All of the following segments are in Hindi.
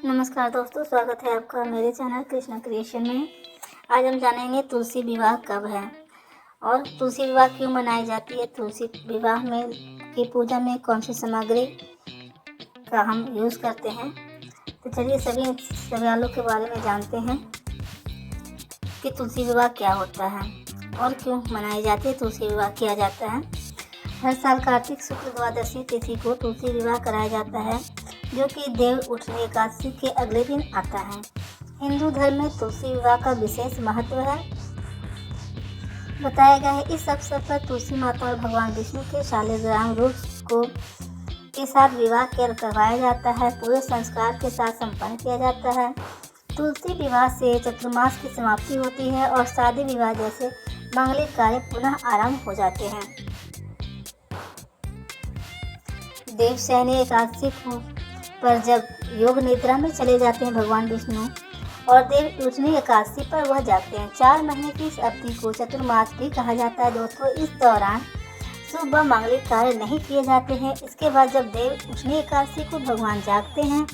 नमस्कार दोस्तों, स्वागत है आपका मेरे चैनल कृष्णा क्रिएशन में। आज हम जानेंगे तुलसी विवाह कब है और तुलसी विवाह क्यों मनाई जाती है। तुलसी विवाह में की पूजा में कौन सी सामग्री का हम यूज़ करते हैं। तो चलिए सभी सवालों के बारे में जानते हैं कि तुलसी विवाह क्या होता है और क्यों मनाई जाती है। तुलसी विवाह किया जाता है हर साल कार्तिक शुक्ल द्वादशी तिथि को तुलसी विवाह कराया जाता है, जो कि देव उठनी एकादशी के अगले दिन आता है। हिंदू धर्म में तुलसी विवाह का विशेष महत्व है बताया गया है। इस अवसर पर तुलसी माता और भगवान विष्णु के शालिग्राम रूप को के साथ विवाह करवाया जाता है। पूरे संस्कार के साथ संपन्न किया जाता है। तुलसी विवाह से चतुर्मास की समाप्ति होती है और शादी विवाह जैसे मांगलिक कार्य पुनः आरंभ हो जाते हैं। देवशयनी एकादशी पर जब योग निद्रा में चले जाते हैं भगवान विष्णु और देव उठनी एकादशी पर वह जागते हैं। 4 महीने की इस अवधि को चतुर्मास भी कहा जाता है। दोस्तों, इस दौरान शुभ व मांगलिक कार्य नहीं किए जाते हैं। इसके बाद जब देव उठनी एकादशी को भगवान जागते हैं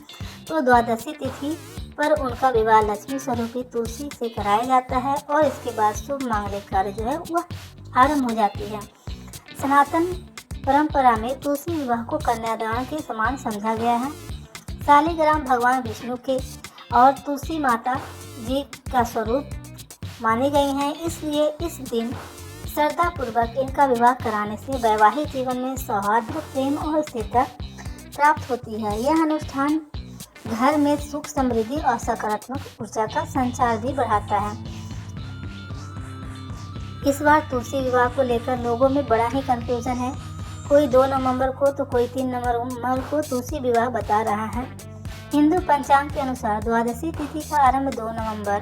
तो द्वादशी तिथि पर उनका विवाह लक्ष्मी स्वरूपी तुलसी से कराया जाता है और इसके बाद शुभ मांगलिक कार्य जो है वह आरंभ हो जाती है। सनातन परंपरा में तुलसी विवाह को कन्यादान के समान समझा गया है। शालिग्राम भगवान विष्णु के और तुलसी माता जी का स्वरूप माने गए हैं, इसलिए इस दिन श्रद्धापूर्वक इनका विवाह कराने से वैवाहिक जीवन में सौहार्द, प्रेम और स्थिरता प्राप्त होती है। यह अनुष्ठान घर में सुख, समृद्धि और सकारात्मक ऊर्जा का संचार भी बढ़ाता है। इस बार तुलसी विवाह को लेकर लोगों में बड़ा ही कंफ्यूजन है। कोई 2 नवंबर को तो कोई 3 नवंबर को तुलसी विवाह बता रहा है। हिंदू पंचांग के अनुसार द्वादशी तिथि का आरंभ 2 नवंबर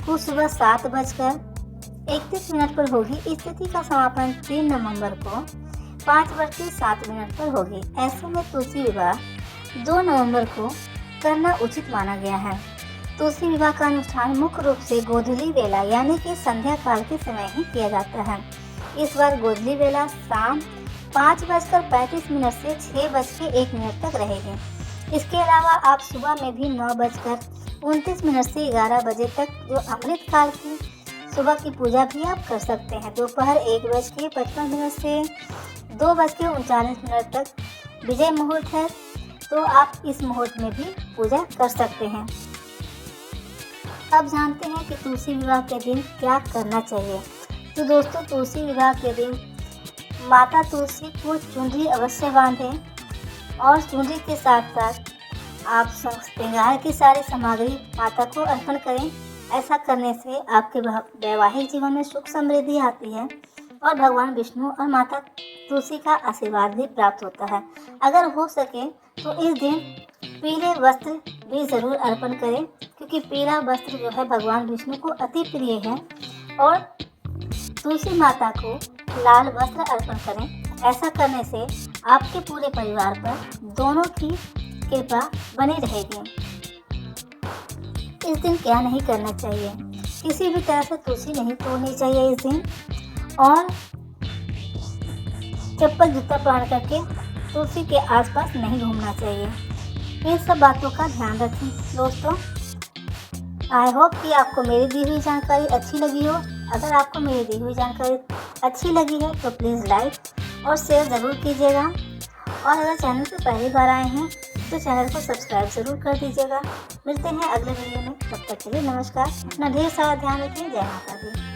को सुबह 7:31 पर होगी। इस तिथि का समापन 3 नवंबर को 5:07 पर होगी। ऐसे में तुलसी विवाह 2 नवंबर को करना उचित माना गया है। तुलसी विवाह का अनुष्ठान मुख्य रूप से गोधूली वेला यानी कि संध्या काल के समय ही किया जाता है। इस बार गोधूली वेला शाम 5:35 से 6:01 तक रहेगी। इसके अलावा आप सुबह में भी 9:29 से 11 बजे तक जो अमृत काल की सुबह की पूजा भी आप कर सकते हैं। दोपहर 1:55 से 2:39 तक विजय मुहूर्त है, तो आप इस मुहूर्त में भी पूजा कर सकते हैं। अब जानते हैं कि तुलसी विवाह के दिन क्या करना चाहिए। तो दोस्तों, तुलसी विवाह के दिन माता तुलसी को चुनरी अवश्य बांधें और चुनरी के साथ साथ आप श्रृंगार की सारी सामग्री माता को अर्पण करें। ऐसा करने से आपके वैवाहिक जीवन में सुख समृद्धि आती है और भगवान विष्णु और माता तुलसी का आशीर्वाद भी प्राप्त होता है। अगर हो सके तो इस दिन पीले वस्त्र भी ज़रूर अर्पण करें, क्योंकि पीला वस्त्र जो है भगवान विष्णु को अति प्रिय है। और तुलसी माता को लाल वस्त्र अर्पण करें। ऐसा करने से आपके पूरे परिवार पर दोनों की कृपा बनी रहेगी। इस दिन क्या नहीं करना चाहिए, किसी भी तरह से तुलसी नहीं तोड़नी चाहिए इस दिन, और चप्पल जूता पहन करके तुलसी के आसपास नहीं घूमना चाहिए। इन सब बातों का ध्यान रखें। दोस्तों, आई होप कि आपको मेरी दी हुई जानकारी अच्छी लगी हो। अगर आपको मेरी दी हुई जानकारी अच्छी लगी है तो प्लीज़ लाइक और शेयर ज़रूर कीजिएगा, और अगर चैनल पर पहली बार आए हैं तो चैनल को सब्सक्राइब ज़रूर कर दीजिएगा। मिलते हैं अगले वीडियो में, तब तक के लिए नमस्कार। अपना ढेर सारा ध्यान रखिए। जय माता दी।